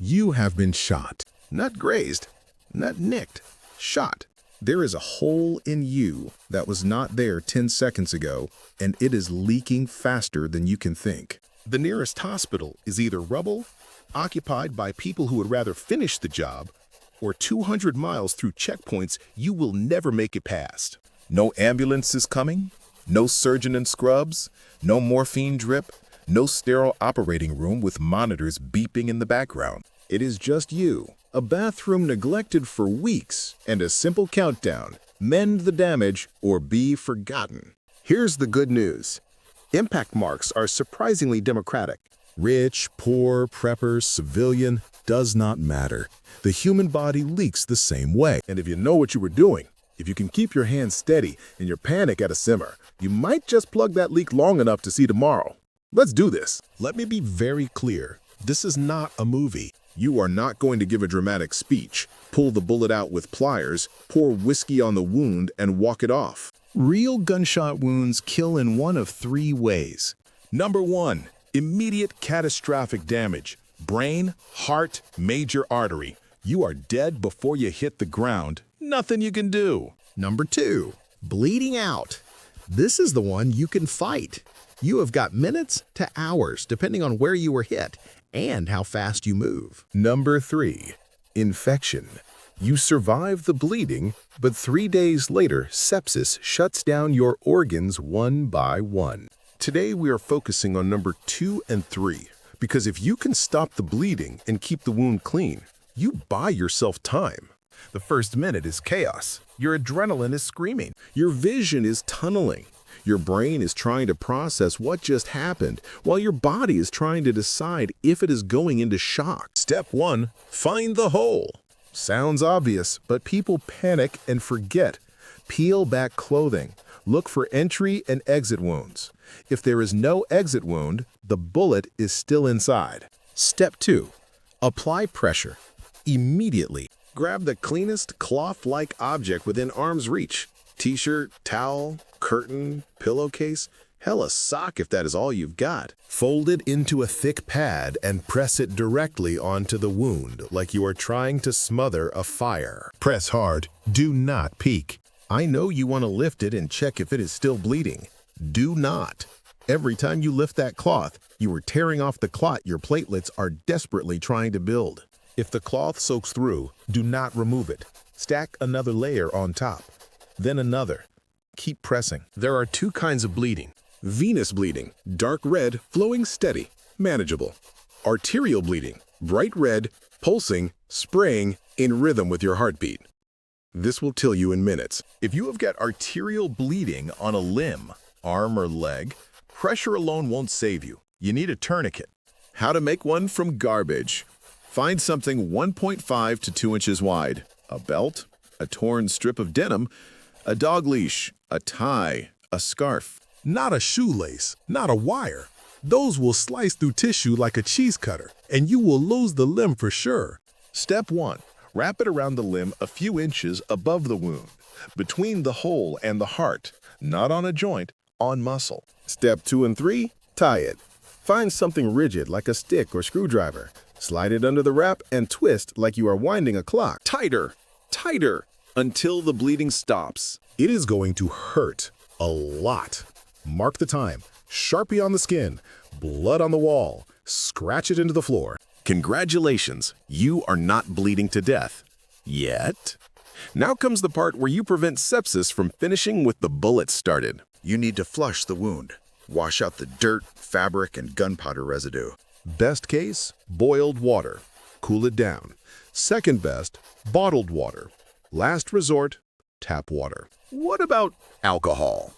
You have been shot. Not grazed, not nicked, shot. There is a hole in you that was not there 10 seconds ago, and it is leaking faster than you can think. The nearest hospital is either rubble, occupied by people who would rather finish the job, or 200 miles through checkpoints you will never make it past. No ambulance is coming, no surgeon in scrubs, no morphine drip, no sterile operating room with monitors beeping in the background. It is just you, a bathroom neglected for weeks, and a simple countdown: mend the damage or be forgotten. Here's the good news. Impact marks are surprisingly democratic. Rich, poor, prepper, civilian, does not matter. The human body leaks the same way. And if you know what you were doing, if you can keep your hands steady and your panic at a simmer, you might just plug that leak long enough to see tomorrow. Let's do this. Let me be very clear. This is not a movie. You are not going to give a dramatic speech, pull the bullet out with pliers, pour whiskey on the wound, and walk it off. Real gunshot wounds kill in one of three ways. Number 1, immediate catastrophic damage. Brain, heart, major artery. You are dead before you hit the ground. Nothing you can do. Number 2, bleeding out. This is the one you can fight. You have got minutes to hours, depending on where you were hit and how fast you move. Number 3, infection. You survive the bleeding, but 3 days later, sepsis shuts down your organs one by one. Today, we are focusing on number 2 and 3, because if you can stop the bleeding and keep the wound clean, you buy yourself time. The first minute is chaos. Your adrenaline is screaming. Your vision is tunneling. Your brain is trying to process what just happened, while your body is trying to decide if it is going into shock. Step 1, find the hole. Sounds obvious, but people panic and forget. Peel back clothing. Look for entry and exit wounds. If there is no exit wound, the bullet is still inside. Step 2, apply pressure. Immediately, grab the cleanest cloth-like object within arm's reach. T-shirt, towel, curtain, pillowcase, hell, a sock if that is all you've got. Fold it into a thick pad and press it directly onto the wound like you are trying to smother a fire. Press hard. Do not peek. I know you want to lift it and check if it is still bleeding. Do not. Every time you lift that cloth, you are tearing off the clot your platelets are desperately trying to build. If the cloth soaks through, do not remove it. Stack another layer on top, then another. Keep pressing. There are 2 kinds of bleeding. Venous bleeding, dark red, flowing steady, manageable. Arterial bleeding, bright red, pulsing, spraying, in rhythm with your heartbeat. This will kill you in minutes. If you have got arterial bleeding on a limb, arm or leg, pressure alone won't save you. You need a tourniquet. How to make one from garbage. Find something 1.5 to 2 inches wide. A belt, a torn strip of denim, a dog leash, a tie, a scarf. Not a shoelace, not a wire. Those will slice through tissue like a cheese cutter, and you will lose the limb for sure. Step 1, wrap it around the limb a few inches above the wound, between the hole and the heart, not on a joint, on muscle. Step 2 and 3, tie it. Find something rigid like a stick or screwdriver. Slide it under the wrap and twist like you are winding a clock. Tighter, tighter, until the bleeding stops. It is going to hurt a lot. Mark the time, Sharpie on the skin, blood on the wall, scratch it into the floor. Congratulations, you are not bleeding to death. Yet. Now comes the part where you prevent sepsis from finishing with the bullet started. You need to flush the wound. Wash out the dirt, fabric, and gunpowder residue. Best case, boiled water. Cool it down. Second best, bottled water. Last resort, tap water. What about alcohol?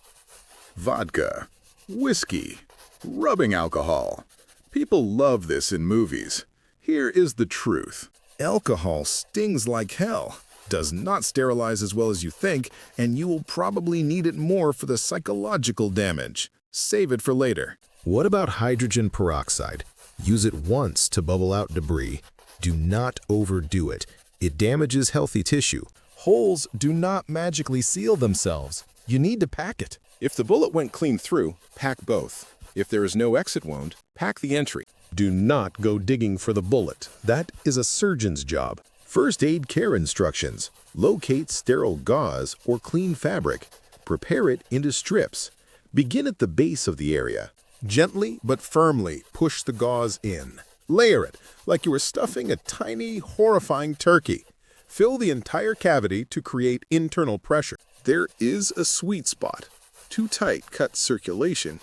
Vodka, whiskey, rubbing alcohol. People love this in movies. Here is the truth. Alcohol stings like hell, does not sterilize as well as you think, and you will probably need it more for the psychological damage. Save it for later. What about hydrogen peroxide? Use it once to bubble out debris. Do not overdo it. It damages healthy tissue. Holes do not magically seal themselves. You need to pack it. If the bullet went clean through, pack both. If there is no exit wound, pack the entry. Do not go digging for the bullet. That is a surgeon's job. First aid care instructions. Locate sterile gauze or clean fabric. Prepare it into strips. Begin at the base of the area. Gently but firmly push the gauze in. Layer it like you were stuffing a tiny, horrifying turkey. Fill the entire cavity to create internal pressure. There is a sweet spot. Too tight cuts circulation.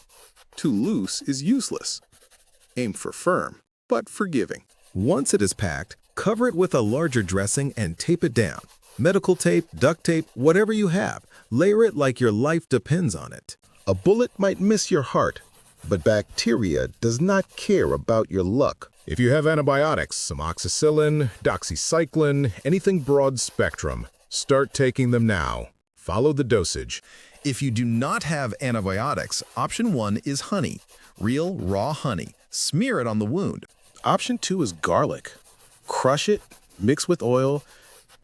Too loose is useless. Aim for firm, but forgiving. Once it is packed, cover it with a larger dressing and tape it down. Medical tape, duct tape, whatever you have, layer it like your life depends on it. A bullet might miss your heart, but bacteria does not care about your luck. If you have antibiotics, amoxicillin, doxycycline, anything broad spectrum, start taking them now. Follow the dosage. If you do not have antibiotics, option 1 is honey. Real, raw honey. Smear it on the wound. Option 2 is garlic. Crush it, mix with oil.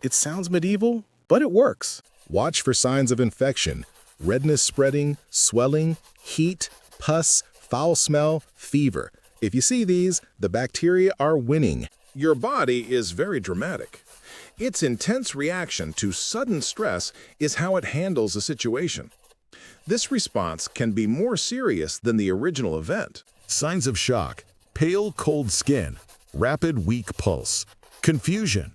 It sounds medieval, but it works. Watch for signs of infection. Redness spreading, swelling, heat, pus, foul smell, fever. If you see these, the bacteria are winning. Your body is very dramatic. Its intense reaction to sudden stress is how it handles a situation. This response can be more serious than the original event. Signs of shock: pale, cold skin, rapid, weak pulse, confusion.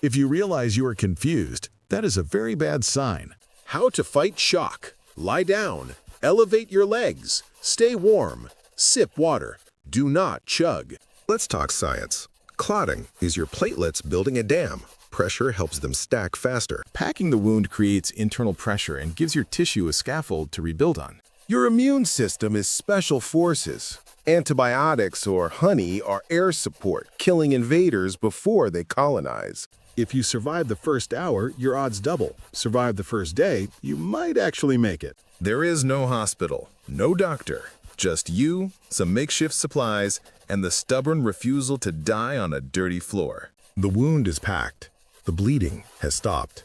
If you realize you are confused, that is a very bad sign. How to fight shock: lie down, elevate your legs, stay warm, sip water, do not chug. Let's talk science. Clotting is your platelets building a dam. Pressure helps them stack faster. Packing the wound creates internal pressure and gives your tissue a scaffold to rebuild on. Your immune system is special forces. Antibiotics or honey are air support, killing invaders before they colonize. If you survive the first hour, your odds double. Survive the first day, you might actually make it. There is no hospital, no doctor, just you, some makeshift supplies, and the stubborn refusal to die on a dirty floor. The wound is packed. The bleeding has stopped.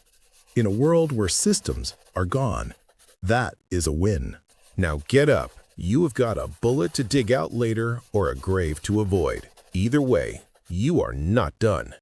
In a world where systems are gone, that is a win. Now get up. You have got a bullet to dig out later or a grave to avoid. Either way, you are not done.